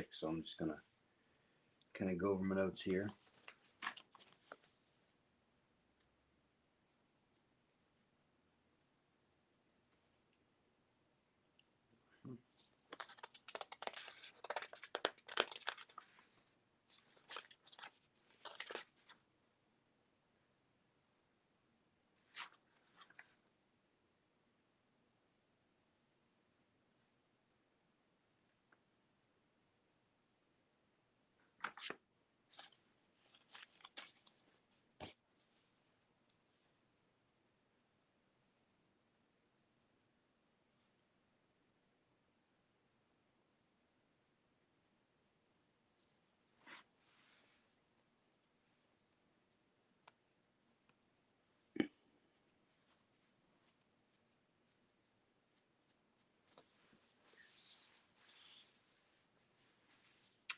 quick, so I'm just going to kind of go over my notes here.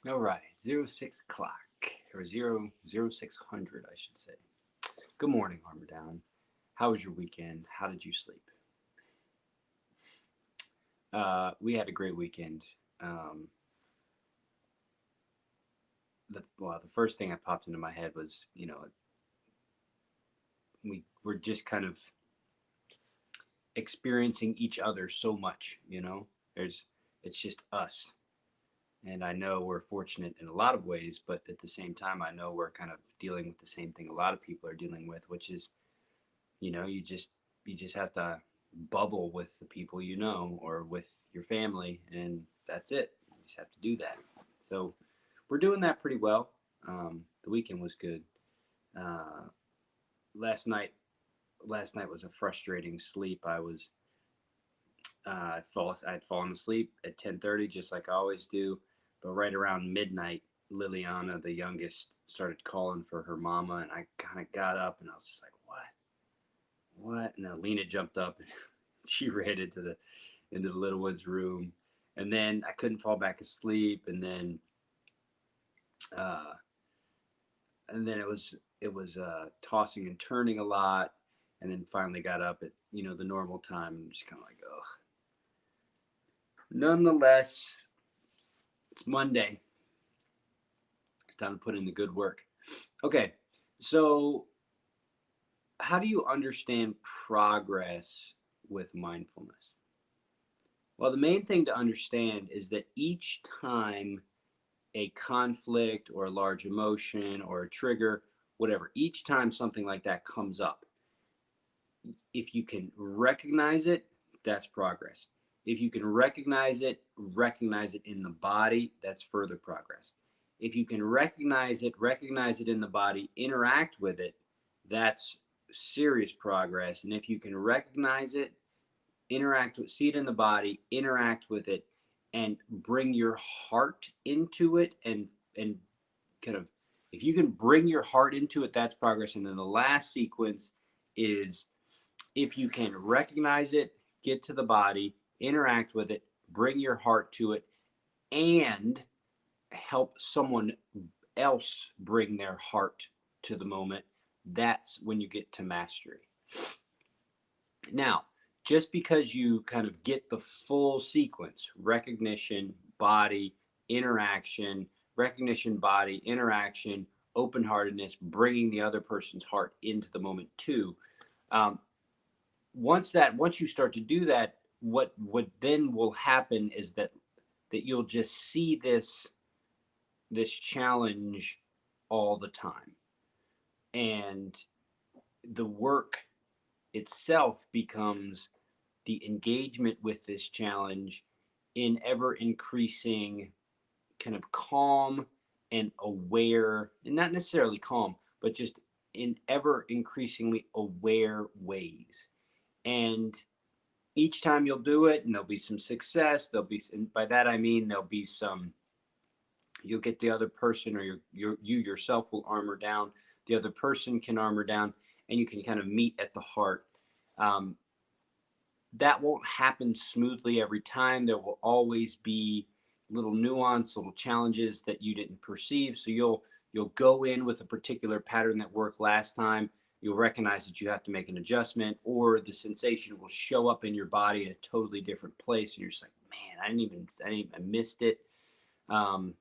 All right, 06 o'clock, or 0600, I should say. Good morning, Armor Down. How was your weekend? How did you sleep? We had a great weekend. The first thing that popped into my head was, we were just kind of experiencing each other so much, it's just us. And I know we're fortunate in a lot of ways, but at the same time, I know we're kind of dealing with the same thing a lot of people are dealing with, which is, you just have to bubble with the people or with your family, and that's it. You just have to do that. So we're doing that pretty well. The weekend was good. Last night was a frustrating sleep. I'd fallen asleep at 10:30, just like I always do. But right around midnight, Liliana, the youngest, started calling for her mama, and I kind of got up, and I was just like, "What?" And then Lena jumped up, and she ran into the little one's room, and then I couldn't fall back asleep, and then it was tossing and turning a lot, and then finally got up at the normal time, and just kind of like, ugh. Nonetheless, it's Monday. It's time to put in the good work. Okay, so how do you understand progress with mindfulness? Well, the main thing to understand is that each time a conflict or a large emotion or a trigger, whatever, each time something like that comes up, if you can recognize it, that's progress. If you can recognize it in the body, that's further progress. If you can recognize it in the body, interact with it, that's serious progress. And if you can recognize it, see it in the body, interact with it, and bring your heart into it, and kind of, if you can bring your heart into it, that's progress. And then the last sequence is, if you can recognize it, get to the body, interact with it, bring your heart to it, and help someone else bring their heart to the moment, that's when you get to mastery. Now, just because you kind of get the full sequence, recognition, body, interaction, open-heartedness, bringing the other person's heart into the moment too. Once you start to do that, what then will happen is that you'll just see this challenge all the time, and the work itself becomes the engagement with this challenge in ever increasing kind of calm and aware, and not necessarily calm, but just in ever increasingly aware ways. And each time you'll do it, and there'll be some success, and by that I mean there'll be some, you'll get the other person, or you yourself will armor down, the other person can armor down, and you can kind of meet at the heart. That won't happen smoothly every time. There will always be little nuance, little challenges that you didn't perceive. So you'll go in with a particular pattern that worked last time. You'll recognize that you have to make an adjustment, or the sensation will show up in your body in a totally different place, and you're just like, man, I missed it. Um,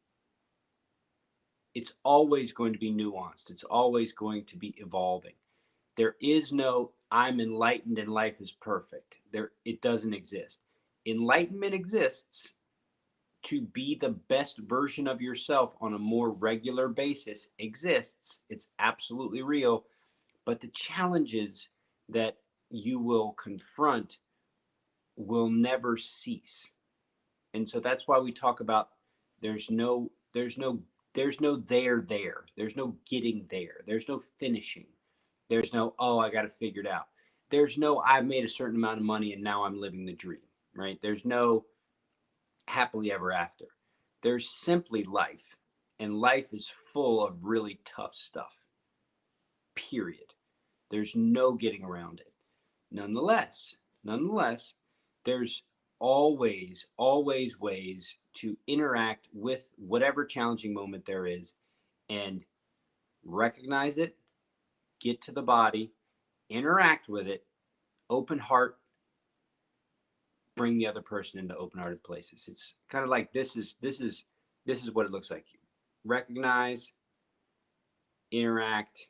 it's always going to be nuanced. It's always going to be evolving. There is no I'm enlightened and life is perfect. It doesn't exist. Enlightenment exists to be the best version of yourself on a more regular basis exists. It's absolutely real. But the challenges that you will confront will never cease. And so that's why we talk about there's no there's no there's no there. There's no getting there. There's no finishing. There's no, oh, I got to figure it out. There's no, I made a certain amount of money and now I'm living the dream, right? There's no happily ever after. There's simply life. And life is full of really tough stuff, period. There's no getting around it. Nonetheless, there's always ways to interact with whatever challenging moment there is and recognize it, get to the body, interact with it, open heart, bring the other person into open-hearted places. It's kind of like this is what it looks like. Recognize, interact,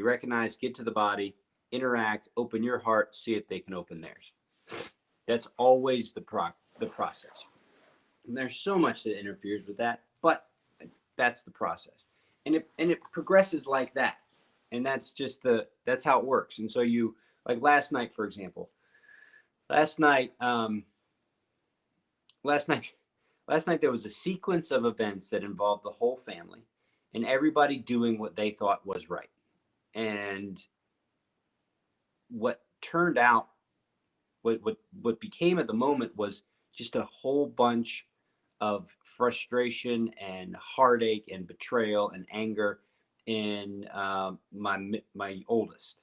recognize, get to the body, interact, open your heart, see if they can open theirs. That's always the process. And there's so much that interferes with that, but that's the process. And it progresses like that. And that's how it works. And so you, like last night, for example, last night there was a sequence of events that involved the whole family and everybody doing what they thought was right. And what turned out, what became at the moment was just a whole bunch of frustration and heartache and betrayal and anger in my oldest.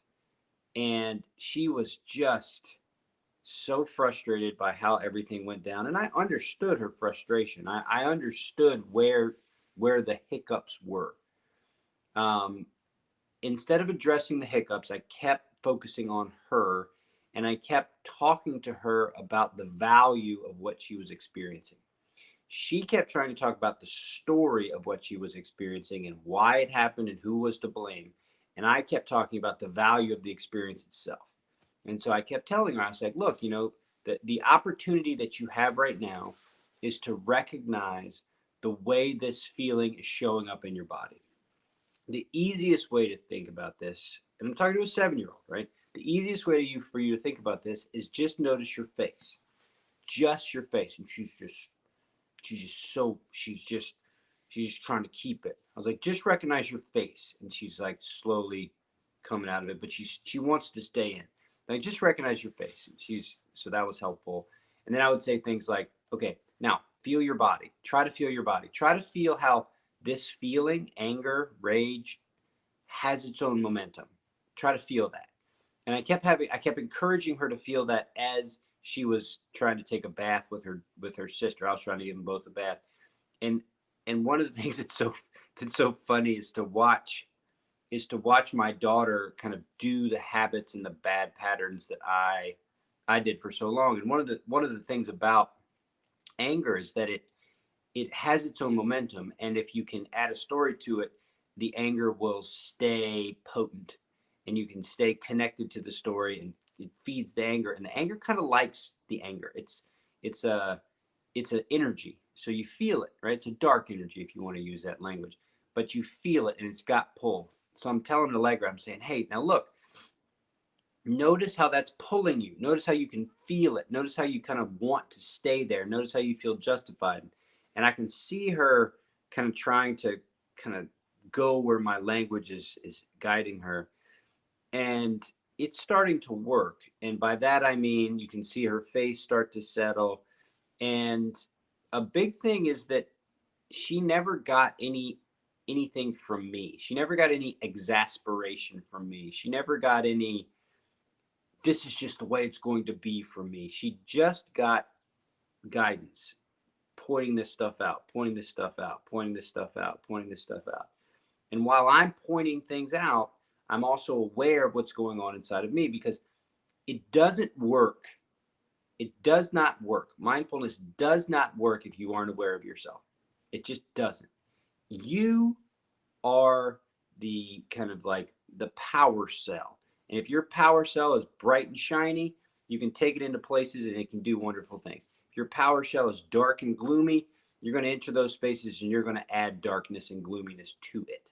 And she was just so frustrated by how everything went down. And I understood her frustration. I understood where the hiccups were. Instead of addressing the hiccups, I kept focusing on her and I kept talking to her about the value of what she was experiencing. She kept trying to talk about the story of what she was experiencing and why it happened and who was to blame. And I kept talking about the value of the experience itself. And so I kept telling her, I was like, look, the opportunity that you have right now is to recognize the way this feeling is showing up in your body. The easiest way to think about this, and I'm talking to a 7-year-old, right? The easiest way for you to think about this is just notice your face. Just your face. And she's just trying to keep it. I was like, just recognize your face. And she's like slowly coming out of it, but she wants to stay in. Like, just recognize your face. And so that was helpful. And then I would say things like, okay, now feel your body. Try to feel your body. Try to feel how this feeling, anger, rage, has its own momentum. Try to feel that. And I kept encouraging her to feel that as she was trying to take a bath with her sister. I was trying to give them both a bath. And one of the things that's so funny is to watch my daughter kind of do the habits and the bad patterns that I did for so long. And one of the things about anger is that it has its own momentum, and if you can add a story to it, the anger will stay potent and you can stay connected to the story, and it feeds the anger, and the anger kind of likes the anger. It's an energy, so you feel it, right? It's a dark energy, if you want to use that language, but you feel it and it's got pull. So I'm telling Allegra, I'm saying, hey, now look, notice how that's pulling you. Notice how you can feel it. Notice how you kind of want to stay there. Notice how you feel justified. And I can see her kind of trying to kind of go where my language is guiding her. And it's starting to work. And by that, I mean, you can see her face start to settle. And a big thing is that she never got anything from me. She never got any exasperation from me. She never got any, this is just the way it's going to be for me. She just got guidance, pointing this stuff out, pointing this stuff out, pointing this stuff out, pointing this stuff out. And while I'm pointing things out, I'm also aware of what's going on inside of me, because it doesn't work. It does not work. Mindfulness does not work if you aren't aware of yourself. It just doesn't. You are the kind of like the power cell. And if your power cell is bright and shiny, you can take it into places and it can do wonderful things. If your power cell is dark and gloomy, you're going to enter those spaces and you're going to add darkness and gloominess to it.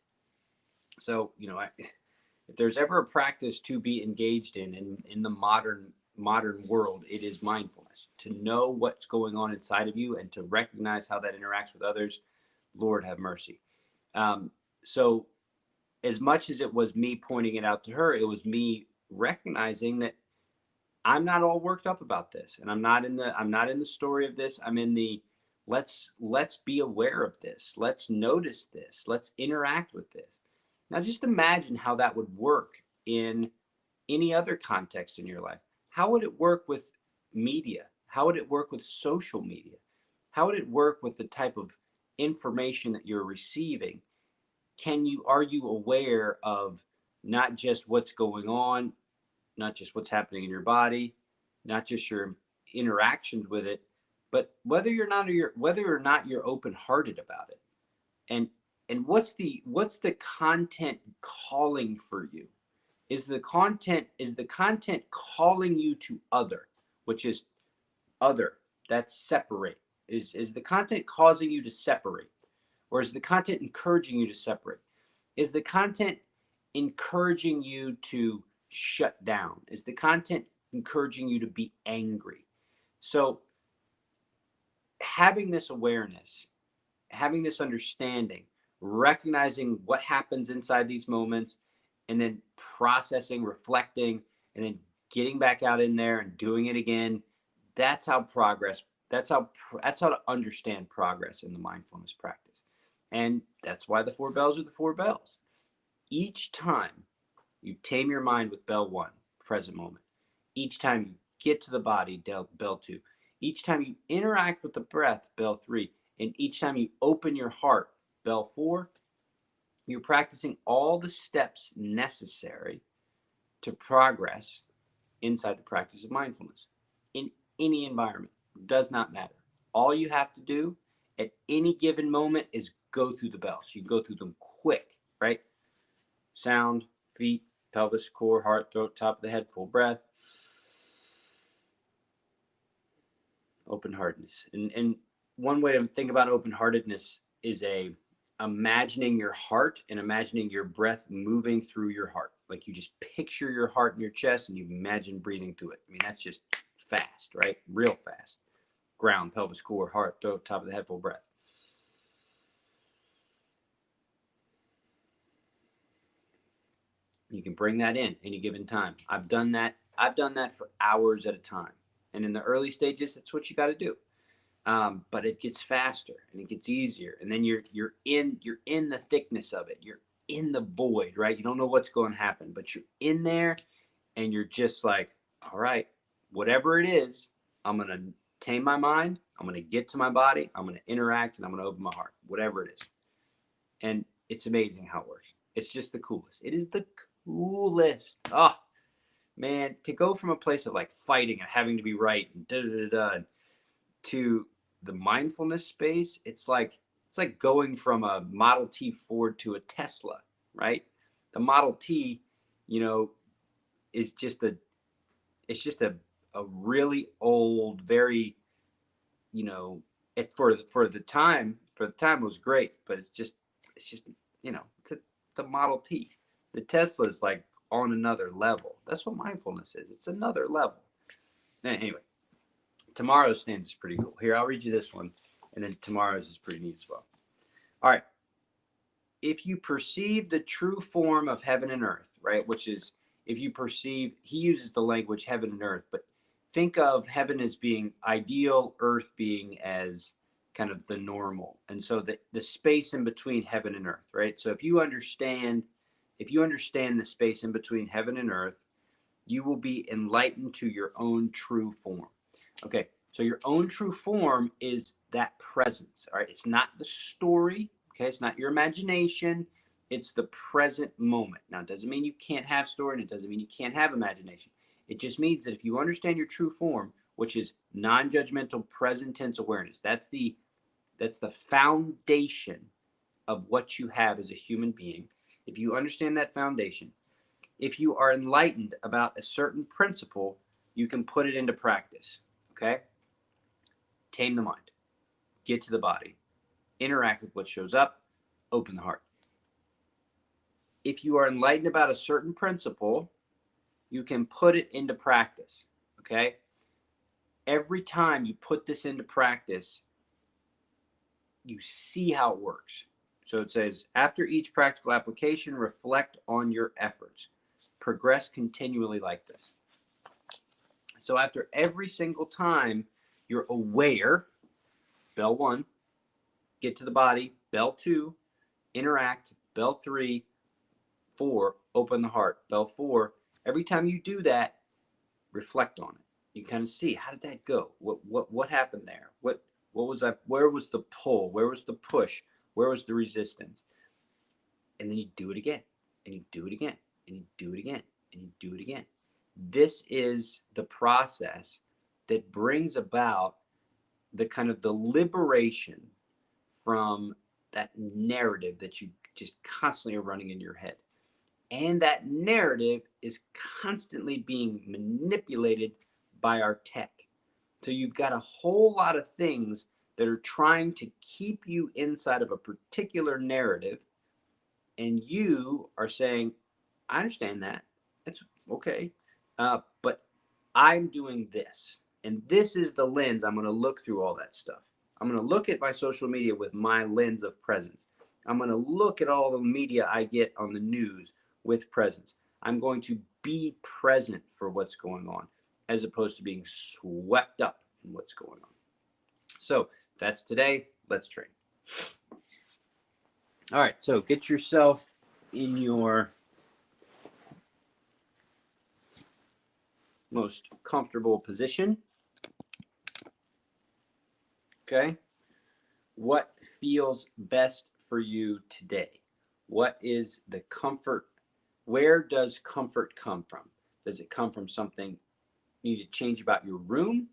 So, if there's ever a practice to be engaged in the modern world, it is mindfulness. To know what's going on inside of you and to recognize how that interacts with others. Lord have mercy. So as much as it was me pointing it out to her, it was me recognizing that I'm not all worked up about this, and I'm not in the story of this. I'm in the let's be aware of this. Let's notice this. Let's interact with this. Now just imagine how that would work in any other context in your life. How would it work with media? How would it work with social media? How would it work with the type of information that you're receiving? Are you aware of not just what's going on, not just what's happening in your body, not just your interactions with it, but whether or not you're open-hearted about it? And what's the content calling for you? Is the content calling you to other, which is other, that's separate? Is the content causing you to separate? Or is the content encouraging you to separate? Is the content encouraging you to shut down? Is the content encouraging you to be angry? So having this awareness, having this understanding, recognizing what happens inside these moments, and then processing, reflecting, and then getting back out in there and doing it again. That's how to understand progress in the mindfulness practice. And that's why the 4 bells are the 4 bells. Each time you tame your mind with bell 1, present moment. Each time you get to the body, bell 2. Each time you interact with the breath, bell 3. And each time you open your heart, bell 4, you're practicing all the steps necessary to progress inside the practice of mindfulness in any environment. It does not matter. All you have to do at any given moment is go through the bells. You can go through them quick, right? Sound, feet, pelvis, core, heart, throat, top of the head, full breath. Open-heartedness. And one way to think about open-heartedness is imagining your heart and imagining your breath moving through your heart. Like you just picture your heart in your chest and you imagine breathing through it. I mean, that's just fast, right? Real fast. Ground, pelvis, core, heart, throat, top of the head, full breath. You can bring that in any given time. I've done that for hours at a time. And in the early stages, that's what you got to do. But it gets faster and it gets easier. And then you're in the thickness of it. You're in the void, right? You don't know what's going to happen, but you're in there and you're just like, all right, whatever it is, I'm going to tame my mind. I'm going to get to my body. I'm going to interact and I'm going to open my heart, whatever it is. And it's amazing how it works. It's just the coolest. It is the coolest. Oh, man, to go from a place of like fighting and having to be right and to the mindfulness space, it's like going from a Model T Ford to a Tesla, right? The Model T, is just a really old, very, for the time it was great, but it's just the Model T. The Tesla is like on another level. That's what mindfulness is. It's another level. Anyway, tomorrow's stanza is pretty cool. Here, I'll read you this one, and then tomorrow's is pretty neat as well. All right. If you perceive the true form of heaven and earth, right, which is if you perceive, he uses the language heaven and earth, but think of heaven as being ideal, earth being as kind of the normal. And so the space in between heaven and earth, right? So if you understand the space in between heaven and earth, you will be enlightened to your own true form. Okay, so your own true form is that presence, all right? It's not the story, okay? It's not your imagination. It's the present moment. Now, it doesn't mean you can't have story, and it doesn't mean you can't have imagination. It just means that if you understand your true form, which is non-judgmental present tense awareness, that's the That's the foundation of what you have as a human being. If you understand that foundation, if you are enlightened about a certain principle, you can put it into practice. Okay? Tame the mind, get to the body, interact with what shows up, open the heart. If you are enlightened about a certain principle, you can put it into practice. Okay? Every time you put this into practice, you see how it works. So it says, after each practical application, reflect on your efforts. Progress continually like this. So after every single time you're aware, bell 1, get to the body, bell 2, interact, bell 3, 4, open the heart, bell 4. Every time you do that, reflect on it. You kind of see, how did that go? What happened there? What was that? Where was the pull? Where was the push? Where was the resistance? And then you do it again, and you do it again, and you do it again, and you do it again. This is the process that brings about the kind of the liberation from that narrative that you just constantly are running in your head. And that narrative is constantly being manipulated by our tech. So you've got a whole lot of things that are trying to keep you inside of a particular narrative, and you are saying, I understand that. It's okay. But I'm doing this. And this is the lens I'm going to look through all that stuff. I'm going to look at my social media with my lens of presence. I'm going to look at all the media I get on the news with presence. I'm going to be present for what's going on, as opposed to being swept up in what's going on. So that's today. Let's train. All right, so get yourself in your most comfortable position. Okay. What feels best for you today? What is the comfort? Where does comfort come from? Does it come from something you need to change about your room?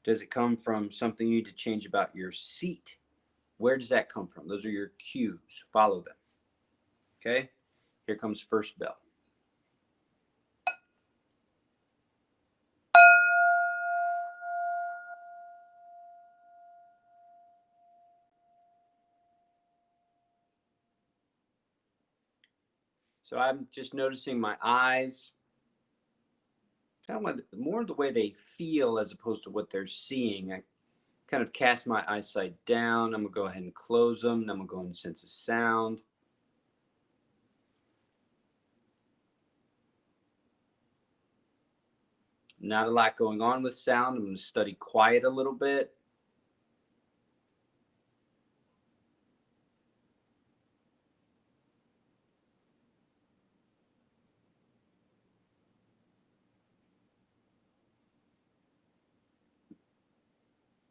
Does it come from something you need to change about your seat? Where does that come from? Those are your cues. Follow them. Okay. Here comes first bell. So I'm just noticing my eyes, kind of more the way they feel as opposed to what they're seeing. I kind of cast my eyesight down. I'm going to go ahead and close them. Then I'm going to go and sense a sound. Not a lot going on with sound. I'm going to study quiet a little bit.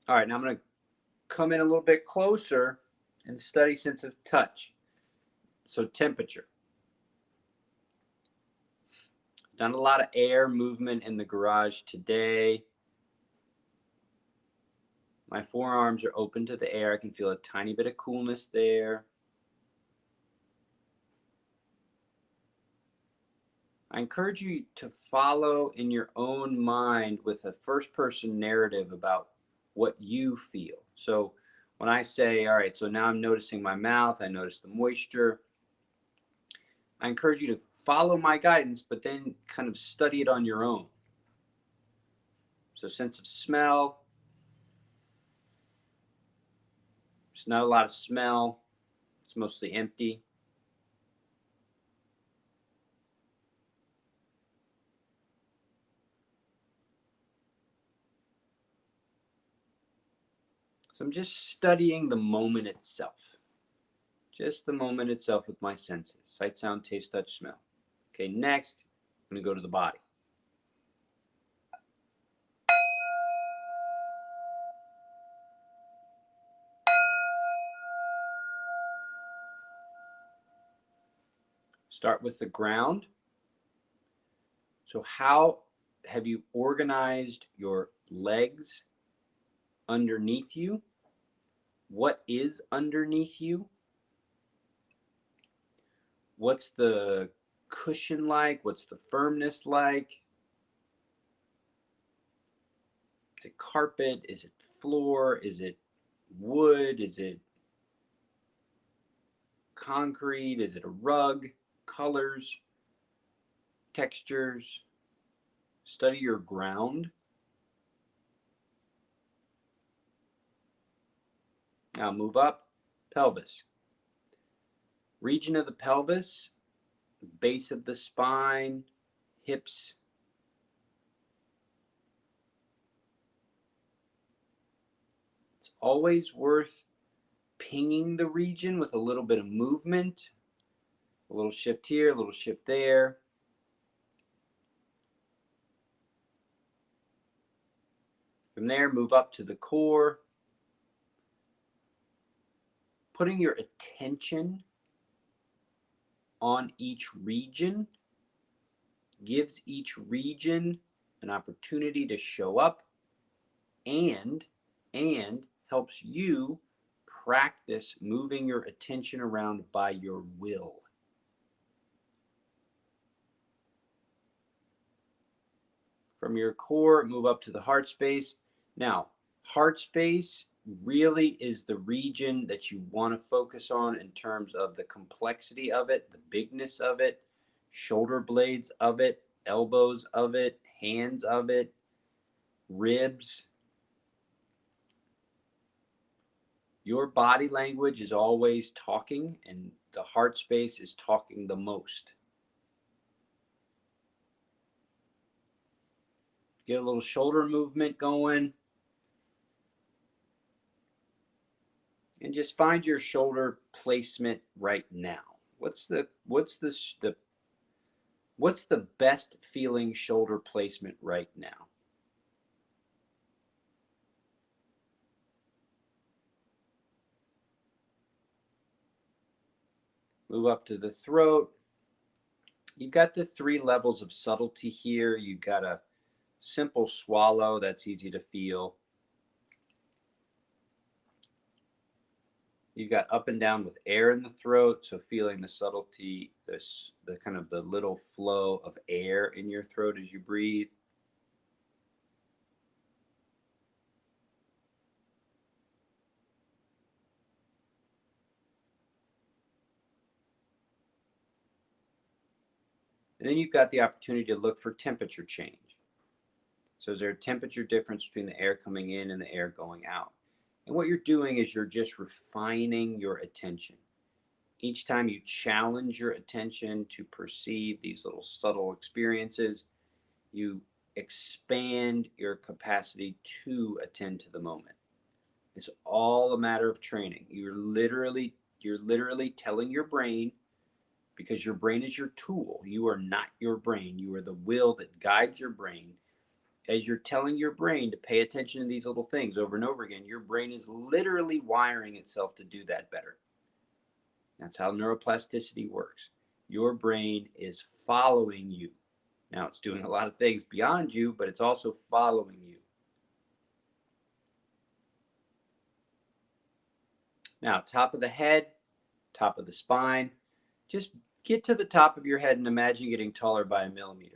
All right, now I'm going to come in a little bit closer and study sense of touch. So temperature. Done a lot of air movement in the garage today. My forearms are open to the air. I can feel a tiny bit of coolness there. I encourage you to follow in your own mind with a first-person narrative about what you feel. So when I say, all right, so now I'm noticing my mouth, I notice the moisture, I encourage you to follow my guidance, but then kind of study it on your own. So sense of smell. There's not a lot of smell. It's mostly empty. So I'm just studying the moment itself. Just the moment itself with my senses. Sight, sound, taste, touch, smell. Okay, next, I'm going to go to the body. Start with the ground. So how have you organized your legs underneath you? What is underneath you? What's the cushion like? What's the firmness like? Is it carpet? Is it floor? Is it wood? Is it concrete? Is it a rug? Colors, textures. Study your ground. Now move up. Pelvis. Region of the pelvis, base of the spine, hips. It's always worth pinging the region with a little bit of movement. A little shift here, a little shift there. From there, move up to the core. Putting your attention on each region gives each region an opportunity to show up and helps you practice moving your attention around by your will. From your core, move up to the heart space. Now, heart space really is the region that you want to focus on in terms of the complexity of it, the bigness of it, shoulder blades of it, elbows of it, hands of it, ribs. Your body language is always talking, and the heart space is talking the most. Get a little shoulder movement going. And just find your shoulder placement right now. What's the best feeling shoulder placement right now? Move up to the throat. You've got the 3 levels of subtlety here. You've got a simple swallow that's easy to feel. You've got up and down with air in the throat, so feeling the subtlety, the kind of the little flow of air in your throat as you breathe. And then you've got the opportunity to look for temperature change. So is there a temperature difference between the air coming in and the air going out? And what you're doing is you're just refining your attention. Each time you challenge your attention to perceive these little subtle experiences, you expand your capacity to attend to the moment. It's all a matter of training. You're literally telling your brain, because your brain is your tool. You are not your brain. You are the will that guides your brain. As you're telling your brain to pay attention to these little things over and over again, your brain is literally wiring itself to do that better. That's how neuroplasticity works. Your brain is following you. Now, it's doing a lot of things beyond you, but it's also following you. Now, top of the head, top of the spine, just get to the top of your head and imagine getting taller by a millimeter.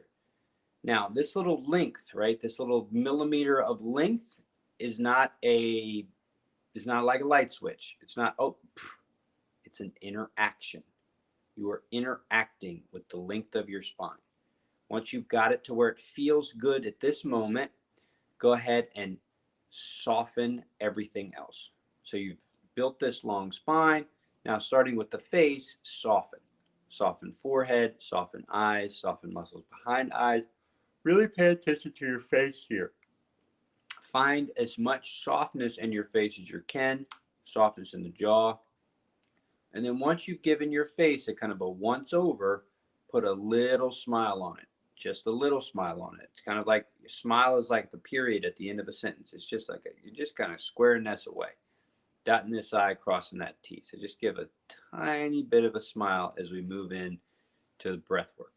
Now, this little length, right, this little millimeter of length is not like a light switch. It's not, it's an interaction. You are interacting with the length of your spine. Once you've got it to where it feels good at this moment, go ahead and soften everything else. So you've built this long spine. Now, starting with the face, soften. Soften forehead, soften eyes, soften muscles behind eyes. Really pay attention to your face here. Find as much softness in your face as you can, softness in the jaw. And then once you've given your face a kind of a once over, put a little smile on it. Just a little smile on it. It's kind of like, smile is like the period at the end of a sentence. It's just like, you're just kind of squaring this away. Dotting this I, crossing that T. So just give a tiny bit of a smile as we move in to the breath work.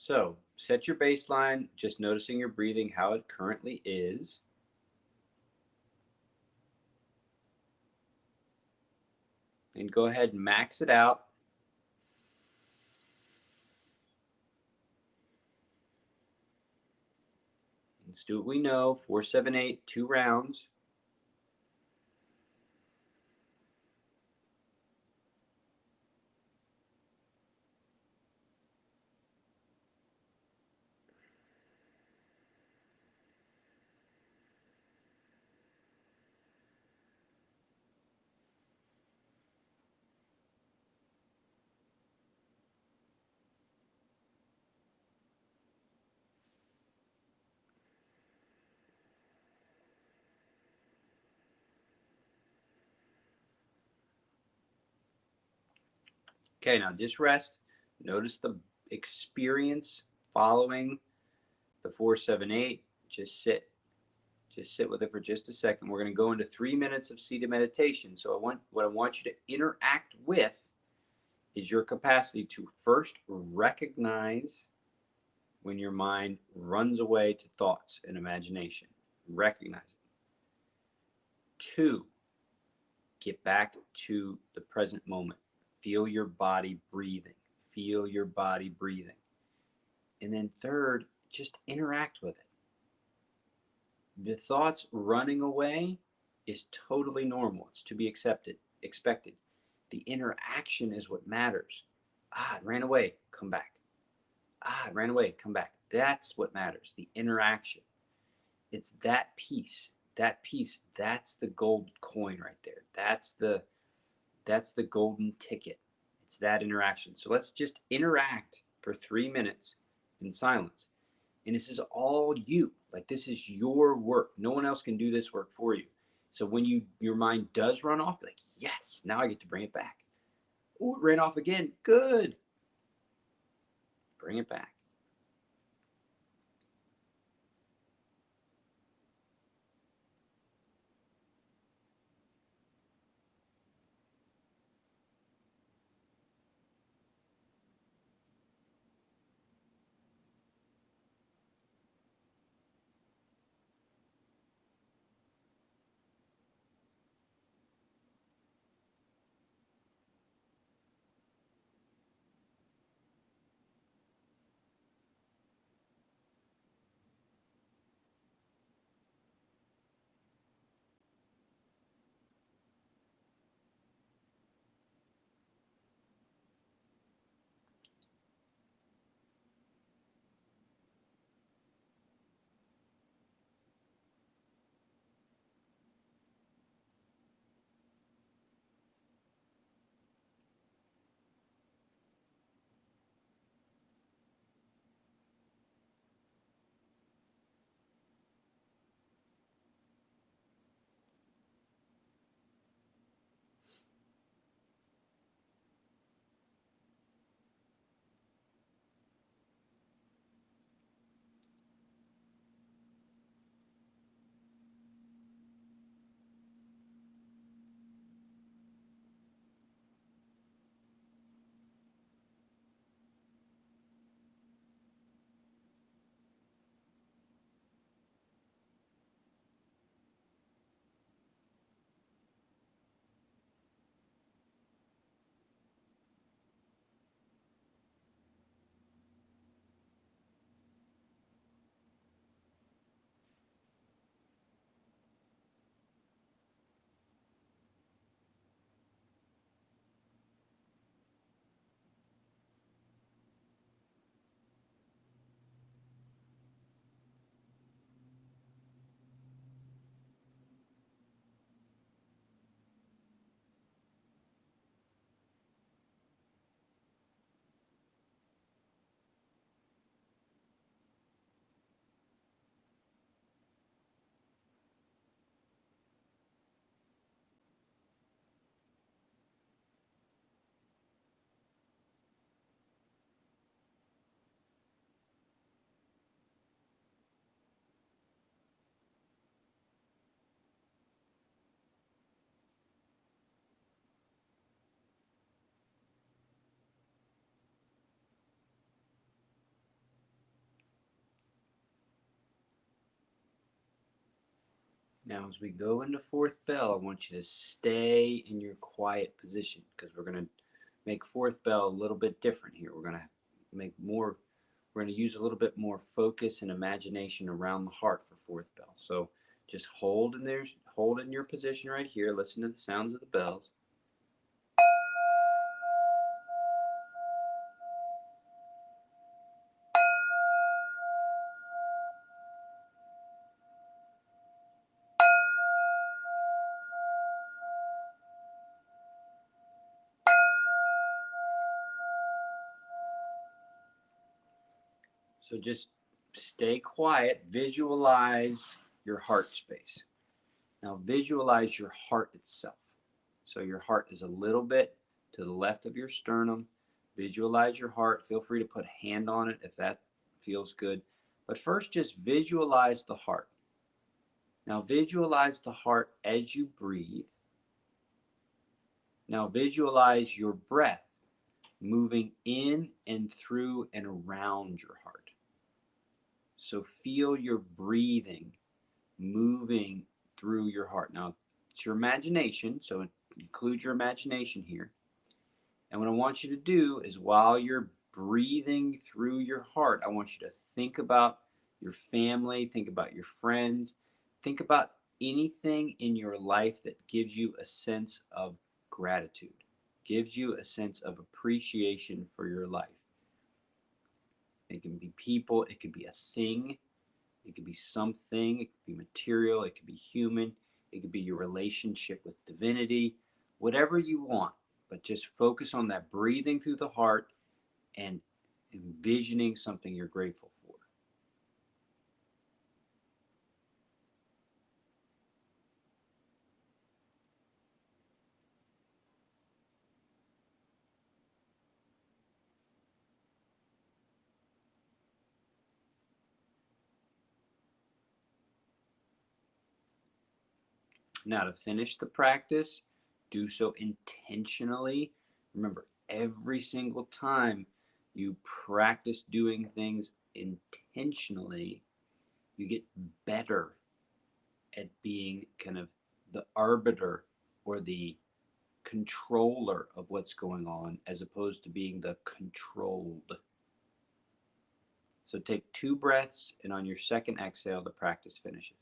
So set your baseline, just noticing your breathing, how it currently is. And go ahead and max it out. Let's do what we know, 4, 7, 8, 2 rounds. Okay, now just rest. Notice the experience following the 4, 7, 8. Just sit. Just sit with it for just a second. We're going to go into 3 minutes of seated meditation. So what I want you to interact with is your capacity to first recognize when your mind runs away to thoughts and imagination. Recognize it. 2, get back to the present moment. Feel your body breathing. Feel your body breathing. And then 3rd, just interact with it. The thoughts running away is totally normal. It's to be expected. The interaction is what matters. It ran away, come back. It ran away, come back. That's what matters, the interaction. It's that piece, that's the gold coin right there. That's the golden ticket. It's that interaction. So let's just interact for 3 minutes in silence. And this is all you. Like, this is your work. No one else can do this work for you. So when your mind does run off, be like, yes, now I get to bring it back. Oh, it ran off again. Good. Bring it back. Now, as we go into fourth bell, I want you to stay in your quiet position because we're going to make fourth bell a little bit different here. We're going to use a little bit more focus and imagination around the heart for fourth bell. So just hold in your position right here. Listen to the sounds of the bells. So just stay quiet, visualize your heart space. Now visualize your heart itself. So your heart is a little bit to the left of your sternum. Visualize your heart. Feel free to put a hand on it if that feels good. But first, just visualize the heart. Now visualize the heart as you breathe. Now visualize your breath moving in and through and around your heart. So feel your breathing moving through your heart. Now, it's your imagination, so include your imagination here. And what I want you to do is while you're breathing through your heart, I want you to think about your family, think about your friends, think about anything in your life that gives you a sense of gratitude, gives you a sense of appreciation for your life. It can be people, it could be a thing, it could be something, it could be material, it could be human, it could be your relationship with divinity, whatever you want. But just focus on that breathing through the heart and envisioning something you're grateful for. Now, to finish the practice, do so intentionally. Remember, every single time you practice doing things intentionally, you get better at being kind of the arbiter or the controller of what's going on as opposed to being the controlled. So take 2 breaths, and on your second exhale, the practice finishes.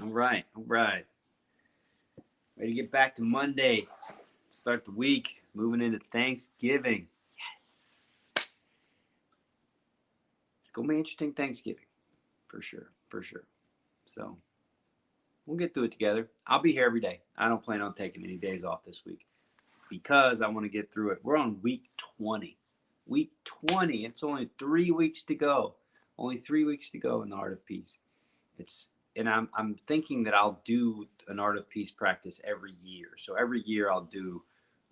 All right, all right. Ready to get back to Monday. Start the week, moving into Thanksgiving. Yes. It's going to be interesting Thanksgiving, for sure, for sure. So we'll get through it together. I'll be here every day. I don't plan on taking any days off this week because I want to get through it. We're on week 20. Week 20. It's only 3 weeks to go. Only 3 weeks to go in the Art of Peace. I'm thinking that I'll do an Art of Peace practice every year. So every year I'll do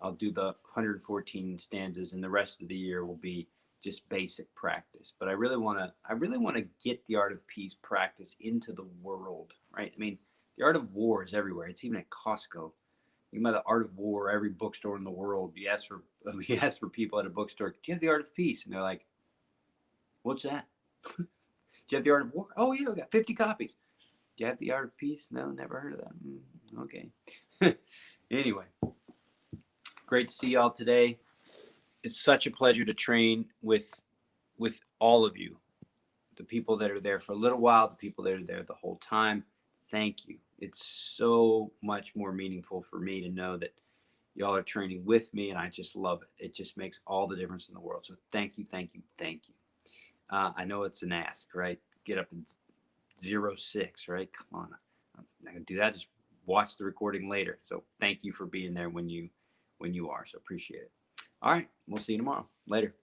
the 114 stanzas, and the rest of the year will be just basic practice. But I really want to get the Art of Peace practice into the world, right? I mean, the art of war is everywhere. It's even at Costco. You can buy the Art of War every bookstore in the world. You ask for people at a bookstore, do you have the Art of Peace? And they're like, what's that? Do you have the Art of War? Oh yeah, we got 50 copies. Do you have the Art of Peace? No, never heard of that. Okay. Anyway, great to see y'all today. It's such a pleasure to train with all of you. The people that are there for a little while, the people that are there the whole time. Thank you. It's so much more meaningful for me to know that y'all are training with me, and I just love it. It just makes all the difference in the world. So thank you, thank you, thank you. I know it's an ask, right? Get up and 06, right? Come on. I'm not gonna do that. Just watch the recording later. So thank you for being there when you are. So appreciate it. All right. We'll see you tomorrow. Later.